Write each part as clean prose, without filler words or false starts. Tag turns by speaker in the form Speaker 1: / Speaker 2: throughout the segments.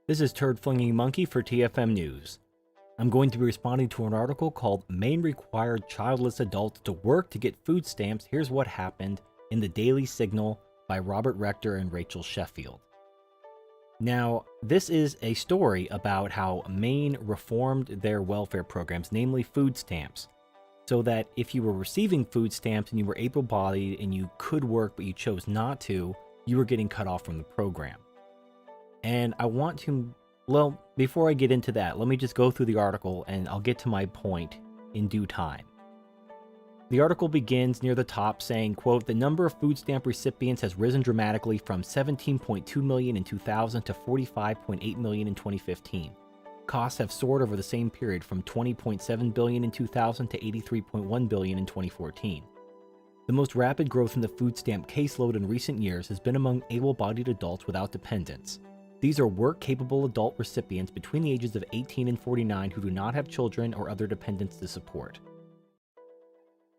Speaker 1: This is Turd Flinging Monkey for TFM News. I'm going to be responding to an article called Maine Required Childless Adults to Work to Get Food Stamps. Here's what happened in the Daily Signal by Robert Rector and Rachel Sheffield. Now, this is a story about how Maine reformed their welfare programs, namely food stamps, so that if you were receiving food stamps and you were able-bodied and you could work but you chose not to, you were getting cut off from the program. And I want to, well, before I get into that, let me just go through the article and I'll get to my point in due time. The article begins near the top saying, quote, "The number of food stamp recipients has risen dramatically from 17.2 million in 2000 to 45.8 million in 2015. Costs have soared over the same period from 20.7 billion in 2000 to 83.1 billion in 2014. The most rapid growth in the food stamp caseload in recent years has been among able-bodied adults without dependents. These are work-capable adult recipients between the ages of 18 and 49 who do not have children or other dependents to support."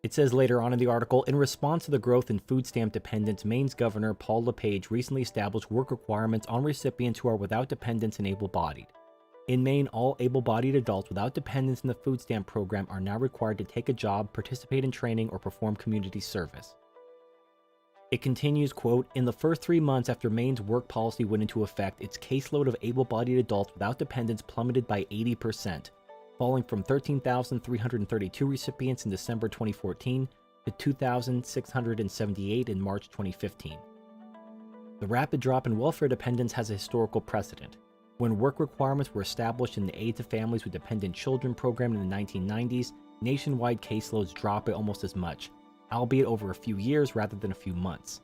Speaker 1: It says later on in the article, in response to the growth in food stamp dependents, Maine's Governor Paul LePage recently established work requirements on recipients who are without dependents and able-bodied. In Maine, all able-bodied adults without dependents in the food stamp program are now required to take a job, participate in training, or perform community service. It continues, quote, "In the first 3 months after Maine's work policy went into effect, its caseload of able-bodied adults without dependents plummeted by 80%, falling from 13,332 recipients in December 2014 to 2,678 in March 2015. The rapid drop in welfare dependents has a historical precedent. When work requirements were established in the Aid to Families with Dependent Children program in the 1990s, nationwide caseloads dropped by almost as much, albeit over a few years rather than a few months.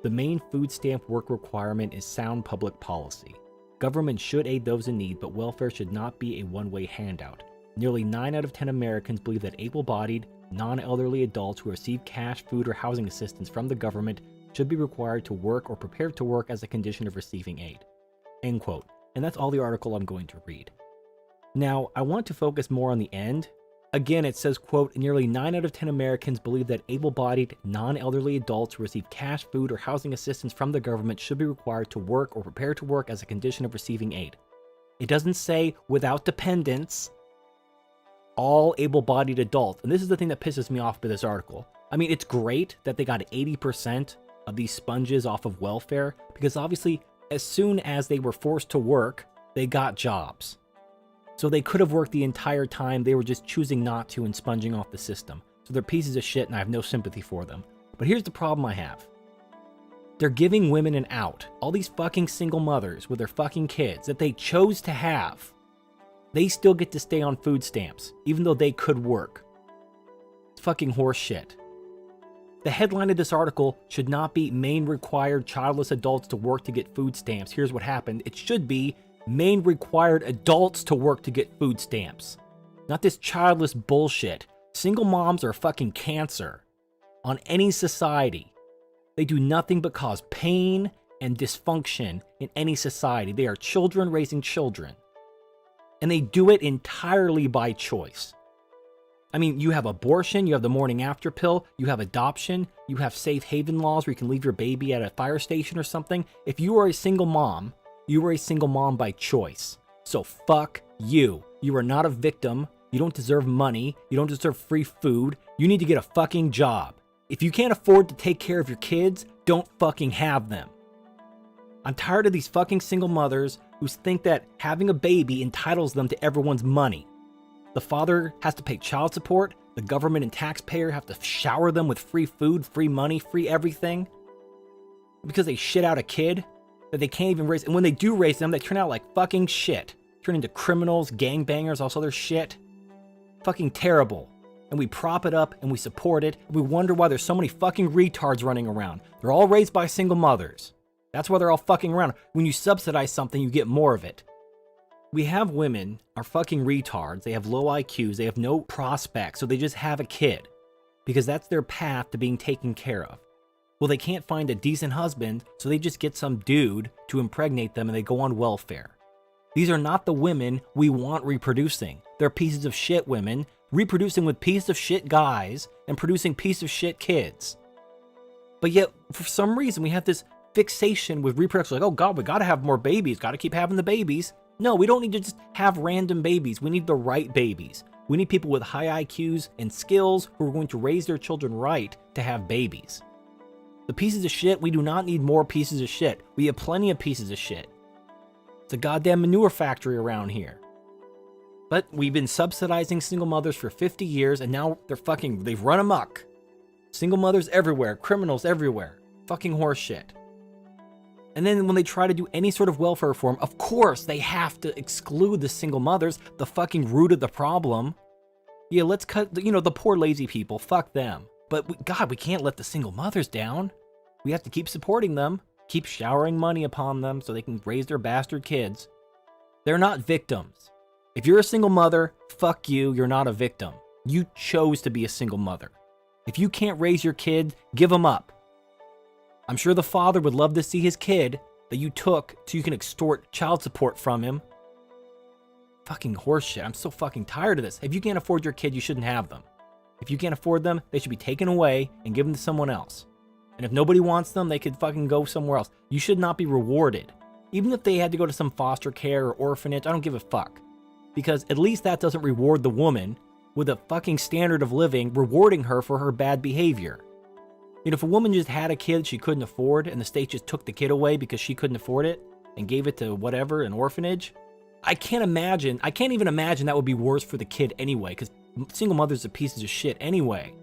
Speaker 1: The Maine food stamp work requirement is sound public policy. Government should aid those in need, but welfare should not be a one-way handout. Nearly 9 out of 10 Americans believe that able-bodied, non-elderly adults who receive cash, food, or housing assistance from the government should be required to work or prepared to work as a condition of receiving aid." End quote. And that's all the article I'm going to read. Now, I want to focus more on the end. Again, it says, quote, "Nearly 9 out of 10 Americans believe that able-bodied, non-elderly adults who receive cash, food, or housing assistance from the government should be required to work or prepare to work as a condition of receiving aid." It doesn't say without dependents, all able-bodied adults. And this is the thing that pisses me off about this article. I mean, it's great that they got 80% of these sponges off of welfare, because obviously, as soon as they were forced to work, they got jobs. So they could have worked the entire time, they were just choosing not to and sponging off the system. So they're pieces of shit and I have no sympathy for them. But here's the problem I have. They're giving women an out. All these fucking single mothers with their fucking kids that they chose to have, they still get to stay on food stamps, even though they could work. It's fucking horse shit. The headline of this article should not be "Maine required childless adults to work to get food stamps. Here's what happened." It should be "Maine required adults to work to get food stamps." Not this childless bullshit. Single moms are fucking cancer on any society. They do nothing but cause pain and dysfunction in any society. They are children raising children. And they do it entirely by choice. I mean, you have abortion, you have the morning after pill, you have adoption, you have safe haven laws where you can leave your baby at a fire station or something. If you are a single mom, you are a single mom by choice. So fuck you. You are not a victim. You don't deserve money. You don't deserve free food. You need to get a fucking job. If you can't afford to take care of your kids, don't fucking have them. I'm tired of these fucking single mothers who think that having a baby entitles them to everyone's money. The father has to pay child support. The government and taxpayer have to shower them with free food, free money, free everything. Because they shit out a kid that they can't even raise. And when they do raise them, they turn out like fucking shit. Turn into criminals, gangbangers, all this other shit. Fucking terrible. And we prop it up and we support it. And we wonder why there's so many fucking retards running around. They're all raised by single mothers. That's why they're all fucking around. When you subsidize something, you get more of it. We have women are fucking retards. They have low IQs. They have no prospects. So they just have a kid. Because that's their path to being taken care of. Well, they can't find a decent husband, so they just get some dude to impregnate them and they go on welfare. These are not the women we want reproducing. They're pieces of shit women, reproducing with pieces of shit guys and producing piece of shit kids. But yet, for some reason, we have this fixation with reproduction. Like, oh God, we gotta have more babies, gotta keep having the babies. No, we don't need to just have random babies. We need the right babies. We need people with high IQs and skills who are going to raise their children right to have babies. The pieces of shit, we do not need more pieces of shit. We have plenty of pieces of shit. It's a goddamn manure factory around here. But we've been subsidizing single mothers for 50 years, and now they've run amok. Single mothers everywhere, criminals everywhere. Fucking horse shit. And then when they try to do any sort of welfare reform, of course they have to exclude the single mothers, the fucking root of the problem. Yeah, let's cut, the poor lazy people, fuck them. But God, we can't let the single mothers down. We have to keep supporting them, keep showering money upon them so they can raise their bastard kids. They're not victims. If you're a single mother, fuck you, you're not a victim. You chose to be a single mother. If you can't raise your kid, give them up. I'm sure the father would love to see his kid that you took so you can extort child support from him. Fucking horseshit. I'm so fucking tired of this. If you can't afford your kid, you shouldn't have them. If you can't afford them, they should be taken away and given to someone else. And if nobody wants them, they could fucking go somewhere else. You should not be rewarded. Even if they had to go to some foster care or orphanage, I don't give a fuck. Because at least that doesn't reward the woman with a fucking standard of living, rewarding her for her bad behavior. If a woman just had a kid she couldn't afford and the state just took the kid away because she couldn't afford it and gave it to whatever, an orphanage, I can't even imagine that would be worse for the kid anyway, because single mothers are pieces of shit anyway.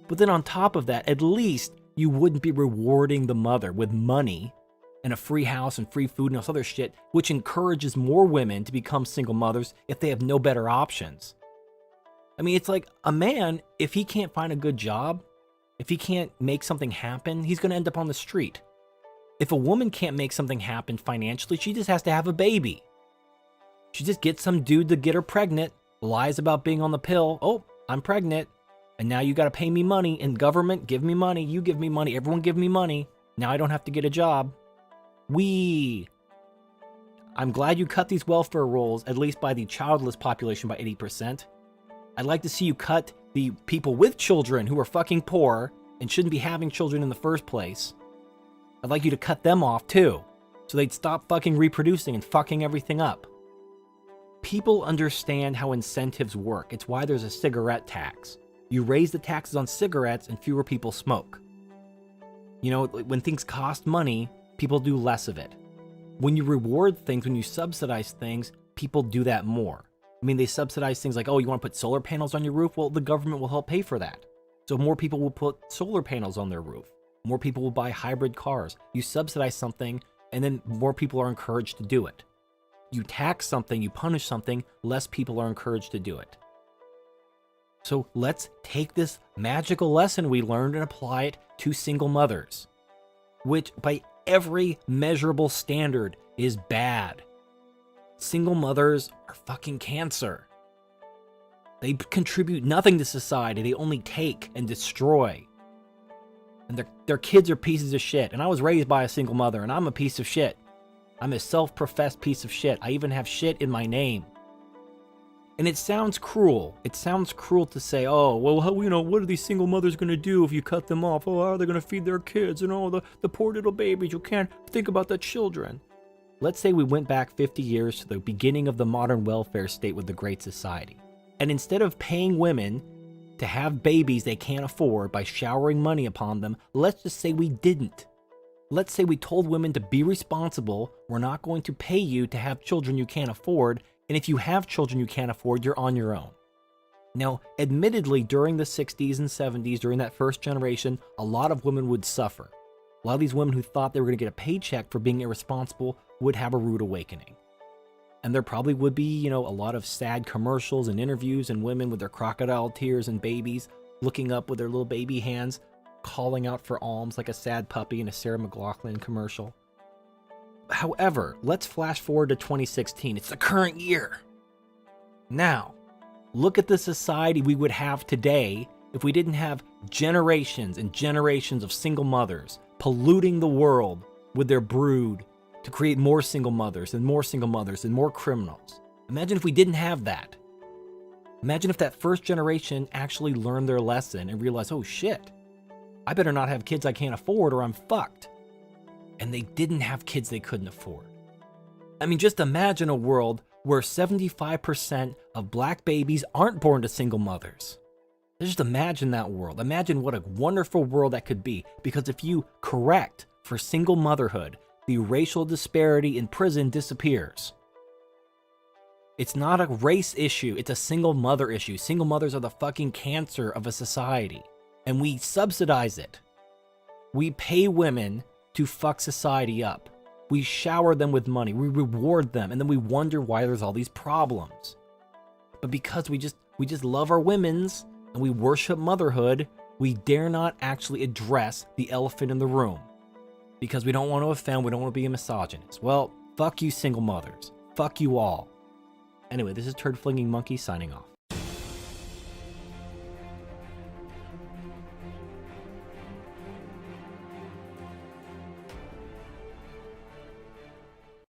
Speaker 1: But then on top of that, at least you wouldn't be rewarding the mother with money and a free house and free food and all this other shit, which encourages more women to become single mothers if they have no better options. I mean, it's like a man, if he can't find a good job, if he can't make something happen, he's going to end up on the street. If a woman can't make something happen financially, she just has to have a baby. She just gets some dude to get her pregnant, lies about being on the pill. Oh, I'm pregnant. And now you got to pay me money. And government, give me money. You give me money. Everyone give me money. Now I don't have to get a job. I'm glad you cut these welfare rolls, at least by the childless population, by 80%. I'd like to see you cut the people with children who are fucking poor and shouldn't be having children in the first place. I'd like you to cut them off too, so they'd stop fucking reproducing and fucking everything up. People understand how incentives work. It's why there's a cigarette tax. You raise the taxes on cigarettes and fewer people smoke. When things cost money, people do less of it. When you reward things, when you subsidize things, people do that more. I mean, they subsidize things like, oh, you want to put solar panels on your roof? Well, the government will help pay for that. So more people will put solar panels on their roof. More people will buy hybrid cars. You subsidize something, and then more people are encouraged to do it. You tax something, you punish something, less people are encouraged to do it. So let's take this magical lesson we learned and apply it to single mothers, which by every measurable standard is bad. Single mothers are fucking cancer. They contribute nothing to society. They only take and destroy. And their kids are pieces of shit. And I was raised by a single mother, and I'm a piece of shit. I'm a self-professed piece of shit. I even have shit in my name. And it sounds cruel. It sounds cruel to say, oh, well, what are these single mothers going to do if you cut them off? Oh, how are they going to feed their kids? And oh, the poor little babies. You can't think about the children. Let's say we went back 50 years to the beginning of the modern welfare state with the Great Society. And instead of paying women to have babies they can't afford by showering money upon them, let's just say we didn't. Let's say we told women to be responsible. We're not going to pay you to have children you can't afford. And if you have children you can't afford, you're on your own. Now, admittedly, during the 60s and 70s, during that first generation, a lot of women would suffer. A lot of these women who thought they were going to get a paycheck for being irresponsible would have a rude awakening. And there probably would be, a lot of sad commercials and interviews and women with their crocodile tears and babies looking up with their little baby hands, calling out for alms like a sad puppy in a Sarah McLachlan commercial. However, let's flash forward to 2016. It's the current year. Now, look at the society we would have today if we didn't have generations and generations of single mothers polluting the world with their brood to create more single mothers and more single mothers and more criminals. Imagine if we didn't have that. Imagine if that first generation actually learned their lesson and realized, oh shit, I better not have kids I can't afford or I'm fucked. and they didn't have kids they couldn't afford. I mean, just imagine a world where 75% of black babies aren't born to single mothers. Just imagine that world. Imagine what a wonderful world that could be, because if you correct for single motherhood, the racial disparity in prison disappears. It's not a race issue, it's a single mother issue. Single mothers are the fucking cancer of a society, and we subsidize it. We pay women to fuck society up. We shower them with money, we reward them, and then we wonder why there's all these problems. But because we just love our women's and we worship motherhood, we dare not actually address the elephant in the room. Because we don't want to offend, we don't want to be a misogynist. Well, fuck you single mothers. Fuck you all. Anyway, this is Turd Flinging Monkey signing off.